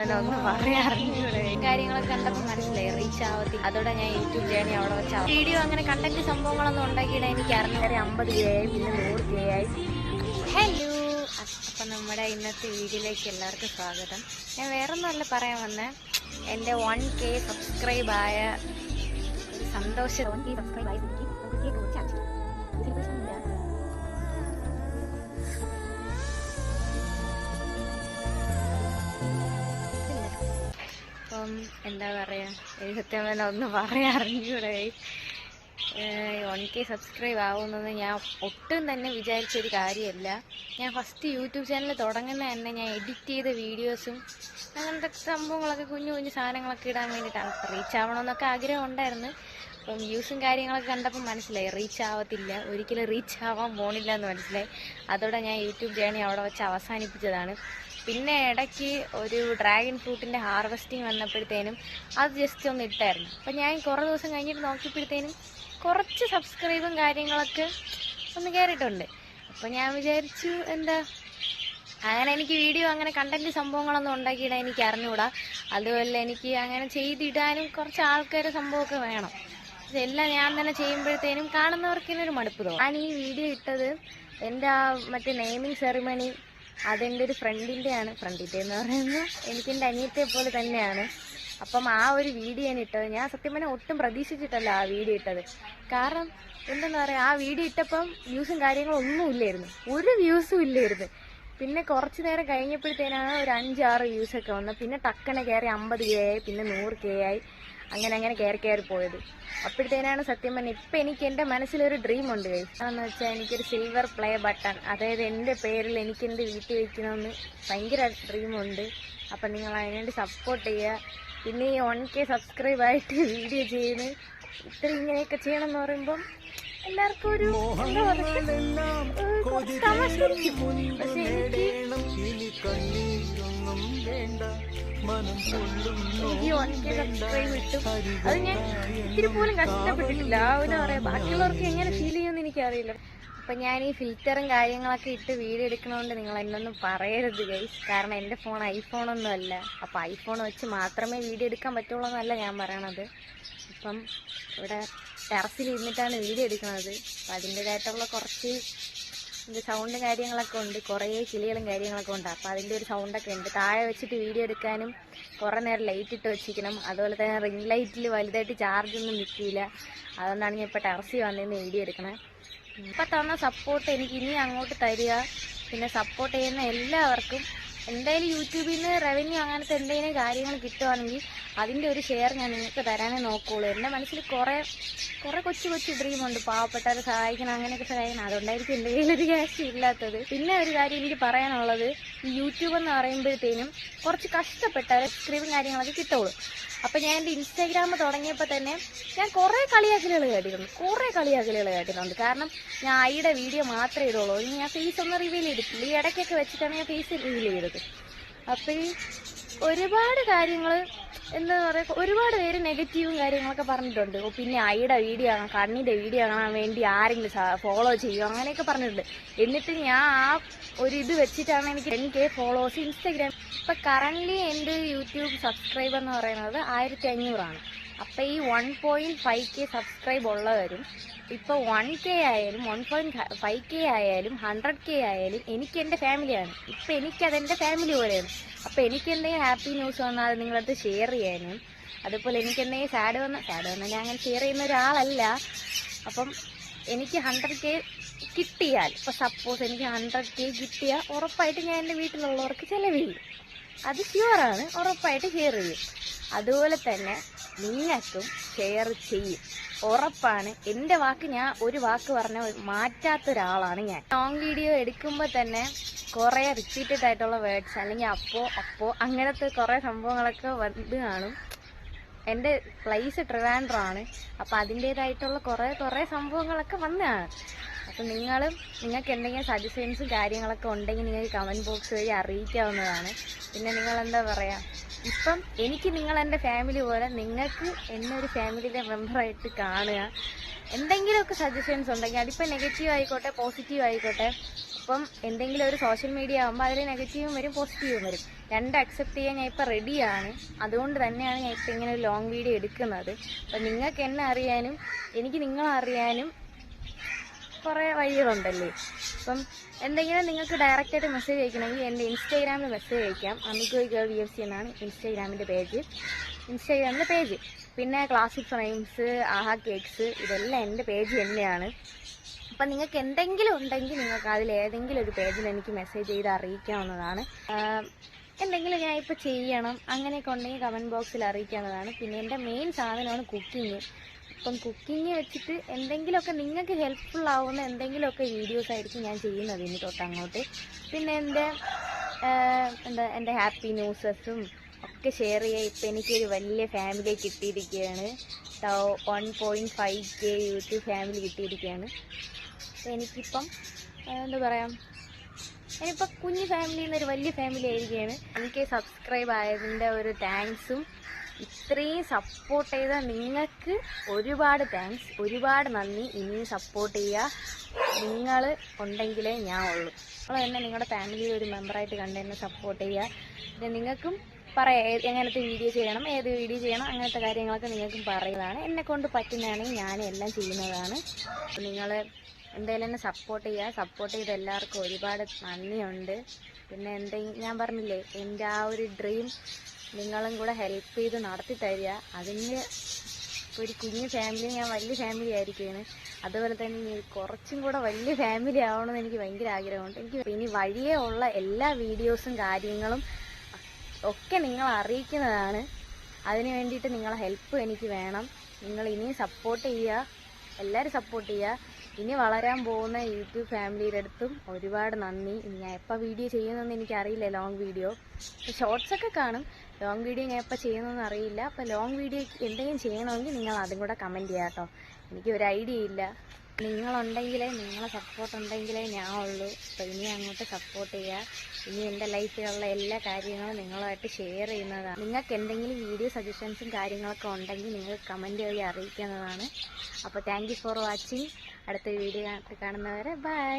ഒന്നും പറയാറില്ല. കാര്യങ്ങളൊക്കെ കണ്ടപ്പോൾ മനസ്സിലായി റീച്ച് ആവത്തില്ല. അതോടെ ഞാൻ യൂട്യൂബ് ജേണി അവിടെ വെച്ച വീഡിയോ അങ്ങനെ കണ്ടന്റ് സംഭവങ്ങളൊന്നും ഉണ്ടാക്കിയിട്ട് എനിക്ക് അറിഞ്ഞവരെ 50K ആയി, പിന്നെ 100K ആയി. ഹലോ, അപ്പം നമ്മുടെ ഇന്നത്തെ വീഡിയോയിലേക്ക് എല്ലാവർക്കും സ്വാഗതം. ഞാൻ വേറൊന്നുമല്ല പറയാൻ വന്നേ, എൻ്റെ 1K സബ്സ്ക്രൈബായ സന്തോഷം. 1K സബ്സ്ക്രൈബായി അപ്പം എന്താ പറയുക, സത്യം പറഞ്ഞാൽ ഒന്നും പറയാറിഞ്ഞൂടെ. 1K സബ്സ്ക്രൈബ് ആവുന്നത് ഞാൻ ഒട്ടും തന്നെ വിചാരിച്ചൊരു കാര്യമല്ല. ഞാൻ ഫസ്റ്റ് യൂട്യൂബ് ചാനൽ തുടങ്ങുന്ന തന്നെ ഞാൻ എഡിറ്റ് ചെയ്ത വീഡിയോസും അങ്ങനത്തെ സംഭവങ്ങളൊക്കെ കുഞ്ഞു കുഞ്ഞു സാധനങ്ങളൊക്കെ ഇടാൻ വേണ്ടിയിട്ടാണ്. റീച്ച് ആവണമെന്നൊക്കെ ആഗ്രഹം ഉണ്ടായിരുന്നു. അപ്പം വ്യൂസും കാര്യങ്ങളൊക്കെ കണ്ടപ്പോൾ മനസ്സിലായി റീച്ച് ആവത്തില്ല, ഒരിക്കലും റീച്ച് ആവാൻ പോണില്ല എന്ന് മനസ്സിലായി. അതോടെ ഞാൻ യൂട്യൂബ് ജേണി അവിടെ വെച്ച് അവസാനിപ്പിച്ചതാണ്. പിന്നെ ഇടയ്ക്ക് ഒരു ഡ്രാഗൺ ഫ്രൂട്ടിൻ്റെ ഹാർവെസ്റ്റിംഗ് വന്നപ്പോഴത്തേനും അത് ജസ്റ്റ് ഒന്ന് ഇട്ടായിരുന്നു. അപ്പം ഞാൻ കുറേ ദിവസം കഴിഞ്ഞിട്ട് നോക്കിയപ്പോഴത്തേനും കുറച്ച് സബ്സ്ക്രൈബും കാര്യങ്ങളൊക്കെ ഒന്ന് കയറിയിട്ടുണ്ട്. അപ്പം ഞാൻ വിചാരിച്ചു എന്താ അങ്ങനെ എനിക്ക് വീഡിയോ അങ്ങനെ കണ്ടന്റ് സംഭവങ്ങളൊന്നും ഉണ്ടാക്കിയിടാൻ എനിക്ക് അറിഞ്ഞുകൂടാ. അതുപോലെ എനിക്ക് അങ്ങനെ ചെയ്തിടാനും കുറച്ച് ആൾക്കാരുടെ സംഭവമൊക്കെ വേണം. ഇതെല്ലാം ഞാൻ തന്നെ ചെയ്യുമ്പോഴത്തേനും കാണുന്നവർക്ക് ഇതിനൊരു മടുപ്പ് തോന്നും. ഞാൻ ഈ വീഡിയോ ഇട്ടത് എൻ്റെ മറ്റേ നെയിമിങ് സെറിമണി അതെൻ്റെ ഒരു ഫ്രണ്ടിൻ്റെയാണ്. ഫ്രണ്ടിൻ്റെ എന്ന് പറയുന്നത് എനിക്കെൻ്റെ അനിയത്തെ പോലെ തന്നെയാണ്. അപ്പം ആ ഒരു വീഡിയോ ഞാൻ ഇട്ടത് ഞാൻ സത്യം പറഞ്ഞാൽ ഒട്ടും പ്രതീക്ഷിച്ചിട്ടല്ല ആ വീഡിയോ ഇട്ടത്. കാരണം എന്തെന്ന് പറയുക, ആ വീഡിയോ ഇട്ടപ്പം വ്യൂസും കാര്യങ്ങളും ഒന്നും ഇല്ലായിരുന്നു, ഒരു വ്യൂസും ഇല്ലായിരുന്നു. പിന്നെ കുറച്ച് നേരം കഴിഞ്ഞപ്പോഴത്തേനാണ് ഒരു 5-6 വ്യൂസൊക്കെ വന്നത്. പിന്നെ ടക്കനെ കയറി 50K ആയി, പിന്നെ 100K ആയി, അങ്ങനെ കയറി പോയത്. അപ്പോഴത്തേനാണ് സത്യം പറഞ്ഞാൽ ഇപ്പം എനിക്ക് എൻ്റെ മനസ്സിലൊരു ഡ്രീം ഉണ്ട്. അതെന്ന് വെച്ചാൽ എനിക്കൊരു സിൽവർ പ്ലേ ബട്ടൺ, അതായത് എൻ്റെ പേരിൽ എനിക്ക് എൻ്റെ വീട്ടിൽ വയ്ക്കണമെന്ന് ഭയങ്കര ഡ്രീമുണ്ട്. അപ്പം നിങ്ങൾ അതിനുവേണ്ടി സപ്പോർട്ട് ചെയ്യുക. പിന്നെ ഈ 1K സബ്സ്ക്രൈബായിട്ട് വീഡിയോ ചെയ്യുന്നു, ഇത്ര ഇങ്ങനെയൊക്കെ ചെയ്യണമെന്ന് പറയുമ്പം എല്ലാവർക്കും ഒരു എന്താ പറയുക, തമാശയായിരിക്കും. പക്ഷെ എനിക്ക് 1K സബ്സ്ക്രൈബ് കിട്ടും. അത് ഞാൻ ഇത്തിരി പോലും കഷ്ടപ്പെട്ടിട്ടില്ല. എന്താ പറയുക, ബാക്കിയുള്ളവർക്ക് എങ്ങനെ ഫീൽ ചെയ്യുമെന്ന് എനിക്കറിയില്ല. അപ്പം ഞാൻ ഈ ഫിൽറ്ററും കാര്യങ്ങളൊക്കെ ഇട്ട് വീഡിയോ എടുക്കണോണ്ട് നിങ്ങൾ എന്നൊന്നും പറയരുത് ഗൈസ്. കാരണം എൻ്റെ ഫോൺ ഐഫോണൊന്നും അല്ല. അപ്പം ഐഫോൺ വെച്ച് മാത്രമേ വീഡിയോ എടുക്കാൻ പറ്റുള്ളൂ എന്നല്ല ഞാൻ പറയണത്. ഇപ്പം ഇവിടെ ടെറസിൽ ഇരുന്നിട്ടാണ് വീഡിയോ എടുക്കുന്നത്. അപ്പം അതിൻ്റേതായിട്ടുള്ള കുറച്ച് സൗണ്ടും കാര്യങ്ങളൊക്കെ ഉണ്ട്, കുറേ കിളികളും കാര്യങ്ങളൊക്കെ ഉണ്ട്. അപ്പോൾ അതിൻ്റെ ഒരു സൗണ്ടൊക്കെ ഉണ്ട്. താഴെ വെച്ചിട്ട് വീഡിയോ എടുക്കാനും കുറേ നേരം ലൈറ്റ് ഇട്ട് വെച്ചിരിക്കണം. അതുപോലെ തന്നെ റിംഗ് ലൈറ്റിൽ വലുതായിട്ട് ചാർജൊന്നും നിൽക്കില്ല. അതുകൊണ്ടാണ് ഞാൻ ഇപ്പോൾ ടെറസിൽ വന്നിരുന്ന് വീഡിയോ എടുക്കണേ. ഇപ്പം തന്ന സപ്പോർട്ട് എനിക്ക് ഇനി അങ്ങോട്ട് തരിക. പിന്നെ സപ്പോർട്ട് ചെയ്യുന്ന എല്ലാവർക്കും എന്തായാലും യൂട്യൂബിൽ നിന്ന് റവന്യൂ അങ്ങനത്തെ എന്തെങ്കിലും കാര്യങ്ങൾ കിട്ടുവാണെങ്കിൽ അതിൻ്റെ ഒരു ഷെയർ ഞാൻ നിങ്ങൾക്ക് തരാനേ നോക്കുകയുള്ളൂ. എൻ്റെ മനസ്സിൽ കുറേ കൊച്ചു ഡ്രീമുണ്ട്, പാവപ്പെട്ടവരെ സഹായിക്കണം, അങ്ങനെയൊക്കെ സഹായിക്കണം. അതുകൊണ്ടായിരിക്കും എൻ്റെ കയ്യിലൊരു ക്യാഷ് ഇല്ലാത്തത്. പിന്നെ ഒരു കാര്യം എനിക്ക് പറയാനുള്ളത്, ഈ യൂട്യൂബ് എന്ന് പറയുമ്പോഴത്തേനും കുറച്ച് കഷ്ടപ്പെട്ടവരെ സബ്സ്ക്രൈബും കാര്യങ്ങളൊക്കെ കിട്ടുള്ളൂ. അപ്പം ഞാൻ എൻ്റെ ഇൻസ്റ്റാഗ്രാം തുടങ്ങിയപ്പോൾ തന്നെ ഞാൻ കുറേ കളിയാക്കലുകൾ കേട്ടിട്ടുണ്ട്. കാരണം ഞാൻ ഐയുടെ വീഡിയോ മാത്രമേ ഇടുള്ളൂ. ഞാൻ ഫേസ് ഒന്നും റിവീൽ ചെയ്തിട്ടില്ല. ഈ ഇടയ്ക്കൊക്കെ വെച്ചിട്ടാണ് ഞാൻ ഫേസ് റിവീൽ ചെയ്തത്. അപ്പോൾ ഈ ഒരുപാട് കാര്യങ്ങൾ എന്താ പറയുക, ഒരുപാട് പേര് നെഗറ്റീവും കാര്യങ്ങളൊക്കെ പറഞ്ഞിട്ടുണ്ട്. പിന്നെ ഐയുടെ വീഡിയോ കാണാൻ, കണ്ണിൻ്റെ വീഡിയോ കാണാൻ വേണ്ടി ആരെങ്കിലും ഫോളോ ചെയ്യും അങ്ങനെയൊക്കെ പറഞ്ഞിട്ടുണ്ട്. എന്നിട്ട് ഞാൻ ആ ഒരു ഇത് വെച്ചിട്ടാണ് എനിക്ക് 10K ഫോളോവേഴ്സ് ഇൻസ്റ്റാഗ്രാം. ഇപ്പം കറൻ്റ്ലി എൻ്റെ യൂട്യൂബ് സബ്സ്ക്രൈബർ എന്ന് പറയുന്നത് 1500 അപ്പം ഈ 1.5K സബ്സ്ക്രൈബ് ഉള്ളവരും ഇപ്പോൾ 1K ആയാലും 1.5K ആയാലും 100K ആയാലും എനിക്ക് എൻ്റെ ഫാമിലിയാണ്. ഇപ്പം എനിക്കതെൻ്റെ ഫാമിലി പോലെയാണ്. അപ്പോൾ എനിക്ക് എന്തെങ്കിലും ഹാപ്പി ന്യൂസ് വന്നാൽ അത് നിങ്ങളടുത്ത് ഷെയർ ചെയ്യാനും, അതുപോലെ എനിക്ക് എന്തെങ്കിലും സാഡ് വന്നാൽ ഞാൻ അങ്ങനെ ഷെയർ ചെയ്യുന്ന ഒരാളല്ല. അപ്പം എനിക്ക് 100K കിട്ടിയാൽ, ഇപ്പോൾ സപ്പോസ് എനിക്ക് 100K കിട്ടിയാൽ ഉറപ്പായിട്ട് ഞാൻ എൻ്റെ വീട്ടിലുള്ളവർക്ക് ചിലവ് ചെയ്യും. അത് ഷ്യൂറാണ്, ഉറപ്പായിട്ട് ഷെയർ ചെയ്യും. അതുപോലെ തന്നെ നിങ്ങൾക്കും ഷെയർ ചെയ്യും, ഉറപ്പാണ്. എൻ്റെ വാക്ക് ഞാൻ ഒരു വാക്ക് പറഞ്ഞാൽ മാറ്റാത്ത ഒരാളാണ് ഞാൻ. ലോങ് വീഡിയോ എടുക്കുമ്പോൾ തന്നെ കുറേ റിപ്പീറ്റഡ് ആയിട്ടുള്ള വേർഡ്സ് അല്ലെങ്കിൽ അപ്പോ അങ്ങനത്തെ കുറേ സംഭവങ്ങളൊക്കെ വന്ന് കാണും. എൻ്റെ പ്ലേസ് ട്രിവാൻഡ്രമാണ്. അപ്പോൾ അതിൻ്റേതായിട്ടുള്ള കുറേ സംഭവങ്ങളൊക്കെ വന്നതാണ്. അപ്പം നിങ്ങൾക്ക് എന്തെങ്കിലും സജഷൻസും കാര്യങ്ങളൊക്കെ ഉണ്ടെങ്കിൽ നിങ്ങൾക്ക് കമൻറ്റ് ബോക്സ് വഴി അറിയിക്കാവുന്നതാണ്. പിന്നെ നിങ്ങളെന്താ പറയുക, ഇപ്പം എനിക്ക് നിങ്ങളെൻ്റെ ഫാമിലി പോലെ നിങ്ങൾക്ക് എന്നെ ഒരു ഫാമിലിയിലെ മെമ്പറായിട്ട് കാണുക. എന്തെങ്കിലുമൊക്കെ സജഷൻസ് ഉണ്ടെങ്കിൽ അതിപ്പോൾ നെഗറ്റീവ് ആയിക്കോട്ടെ പോസിറ്റീവ് ആയിക്കോട്ടെ, അപ്പം എന്തെങ്കിലും ഒരു സോഷ്യൽ മീഡിയ ആകുമ്പോൾ അതിൽ നെഗറ്റീവും വരും പോസിറ്റീവും വരും, രണ്ട് അക്സെപ്റ്റ് ചെയ്യാൻ ഞാൻ ഇപ്പം റെഡിയാണ്. അതുകൊണ്ട് തന്നെയാണ് ഞാൻ ഇപ്പം ഇങ്ങനെ ഒരു ലോങ് വീഡിയോ എടുക്കുന്നത്. അപ്പം നിങ്ങൾക്ക് എന്നെ അറിയാനും എനിക്ക് നിങ്ങളെ അറിയാനും കുറേ വഴികളുണ്ടല്ലേ. അപ്പം എന്തെങ്കിലും നിങ്ങൾക്ക് ഡയറക്റ്റായിട്ട് മെസ്സേജ് അയക്കണമെങ്കിൽ എൻ്റെ ഇൻസ്റ്റാഗ്രാമിൽ മെസ്സേജ് അയക്കാം. അമിഗോയ് ഗേൾ VFC എന്നാണ് ഇൻസ്റ്റാഗ്രാമിൻ്റെ പേജ്. പിന്നെ ക്ലാസിക് ഫ്രെയിംസ്, ആഹാ കേക്ക്സ്, ഇതെല്ലാം എൻ്റെ പേജ് തന്നെയാണ്. അപ്പം നിങ്ങൾക്ക് എന്തെങ്കിലും ഉണ്ടെങ്കിൽ നിങ്ങൾക്ക് അതിൽ ഏതെങ്കിലും ഒരു പേജിൽ എനിക്ക് മെസ്സേജ് ചെയ്ത് അറിയിക്കാവുന്നതാണ്. എന്തെങ്കിലും ഞാൻ ഇപ്പോൾ ചെയ്യണം അങ്ങനെയൊക്കെ ഉണ്ടെങ്കിൽ കമൻറ്റ് ബോക്സിൽ അറിയിക്കാവുന്നതാണ്. പിന്നെ എൻ്റെ മെയിൻ സാധനമാണ് കുക്കിങ്. അപ്പം കുക്കിങ് വെച്ചിട്ട് എന്തെങ്കിലുമൊക്കെ നിങ്ങൾക്ക് ഹെൽപ്ഫുൾ ആവുന്ന എന്തെങ്കിലുമൊക്കെ വീഡിയോസ് ആയിരിക്കും ഞാൻ ചെയ്യുന്നത് ഇനി തൊട്ടങ്ങോട്ട്. പിന്നെ എൻ്റെ ഹാപ്പി ന്യൂസസും ഒക്കെ ഷെയർ ചെയ്യുക. ഇപ്പം എനിക്കൊരു വലിയ ഫാമിലി കിട്ടിയിരിക്കുകയാണ്. 1.5K യൂട്യൂബ് ഫാമിലി കിട്ടിയിരിക്കുകയാണ്. അപ്പോൾ എനിക്കിപ്പം എന്താ പറയുക, ഞാനിപ്പോൾ കുഞ്ഞു ഫാമിലിയിൽ നിന്നൊരു വലിയ ഫാമിലി ആയിരിക്കുകയാണ്. എനിക്ക് സബ്സ്ക്രൈബ് ആയതിൻ്റെ ഒരു താങ്ക്സും ഇത്രയും സപ്പോർട്ട് ചെയ്ത നിങ്ങൾക്ക് ഒരുപാട് താങ്ക്സ്, ഒരുപാട് നന്ദി. ഇനിയും സപ്പോർട്ട് ചെയ്യുക. നിങ്ങൾ ഉണ്ടെങ്കിലേ ഞാൻ ഉള്ളൂ. നിങ്ങൾ തന്നെ നിങ്ങളുടെ ഫാമിലിയിൽ ഒരു മെമ്പറായിട്ട് കണ്ട് എന്നെ സപ്പോർട്ട് ചെയ്യുക. പിന്നെ നിങ്ങൾക്കും പറയാം എങ്ങനത്തെ വീഡിയോ ചെയ്യണം, ഏത് വീഡിയോ ചെയ്യണം, അങ്ങനത്തെ കാര്യങ്ങളൊക്കെ നിങ്ങൾക്കും പറയുന്നതാണ്. എന്നെക്കൊണ്ട് പറ്റുന്നതാണെങ്കിൽ ഞാനും എല്ലാം ചെയ്യുന്നതാണ്. നിങ്ങൾ എന്തായാലും എന്നെ സപ്പോർട്ട് ചെയ്യുക. സപ്പോർട്ട് ചെയ്ത എല്ലാവർക്കും ഒരുപാട് നന്ദിയുണ്ട്. പിന്നെ ഞാൻ പറഞ്ഞില്ലേ, എൻ്റെ ആ ഒരു ഡ്രീം നിങ്ങളും കൂടെ ഹെൽപ്പ് ചെയ്ത് നടത്തി തരിക. അതിന് ഒരു കുഞ്ഞു ഫാമിലി, ഞാൻ വലിയ ഫാമിലി ആയിരിക്കുകയാണ്. അതുപോലെ തന്നെ കുറച്ചും കൂടെ വലിയ ഫാമിലി ആവണമെന്ന് എനിക്ക് ഭയങ്കര ആഗ്രഹമുണ്ട്. എനിക്ക് ഇനി വഴിയേ ഉള്ള എല്ലാ വീഡിയോസും കാര്യങ്ങളും ഒക്കെ നിങ്ങൾ അറിയിക്കുന്നതാണ്. അതിന് വേണ്ടിയിട്ട് നിങ്ങളെ ഹെൽപ്പ് എനിക്ക് വേണം. നിങ്ങൾ ഇനിയും സപ്പോർട്ട് ചെയ്യുക, എല്ലാവരും സപ്പോർട്ട് ചെയ്യുക. ഇനി വളരാൻ പോകുന്ന യൂട്യൂബ് ഫാമിലിയുടെ അടുത്തും ഒരുപാട് നന്ദി. ഇനി ഞാൻ എപ്പോൾ വീഡിയോ ചെയ്യുന്നതെന്ന് എനിക്കറിയില്ല. ലോങ് വീഡിയോ ഷോർട്സൊക്കെ കാണും, ലോങ് വീഡിയോ ഞാൻ എപ്പോൾ ചെയ്യുന്നതെന്ന് അറിയില്ല. അപ്പോൾ ലോങ് വീഡിയോ എന്തെങ്കിലും ചെയ്യണമെങ്കിൽ നിങ്ങൾ അതും കൂടെ കമൻറ്റ് ചെയ്യാം കേട്ടോ. എനിക്കൊരു ഐഡിയ ഇല്ല. നിങ്ങളുണ്ടെങ്കിലേ, നിങ്ങളെ സപ്പോർട്ട് ഉണ്ടെങ്കിലേ ഞാൻ ഉള്ളൂ. അപ്പോൾ ഇനി അങ്ങോട്ട് സപ്പോർട്ട് ചെയ്യുക. ഇനി എൻ്റെ ലൈഫിലുള്ള എല്ലാ കാര്യങ്ങളും നിങ്ങളുമായിട്ട് ഷെയർ ചെയ്യുന്നതാണ്. നിങ്ങൾക്ക് എന്തെങ്കിലും വീഡിയോ സജഷൻസും കാര്യങ്ങളൊക്കെ ഉണ്ടെങ്കിൽ നിങ്ങൾ കമൻറ്റ് വഴി അറിയിക്കുന്നതാണ്. അപ്പോൾ താങ്ക് യു ഫോർ വാച്ചിങ്. അടുത്ത വീഡിയോ കാണുന്നവരെ ബൈ.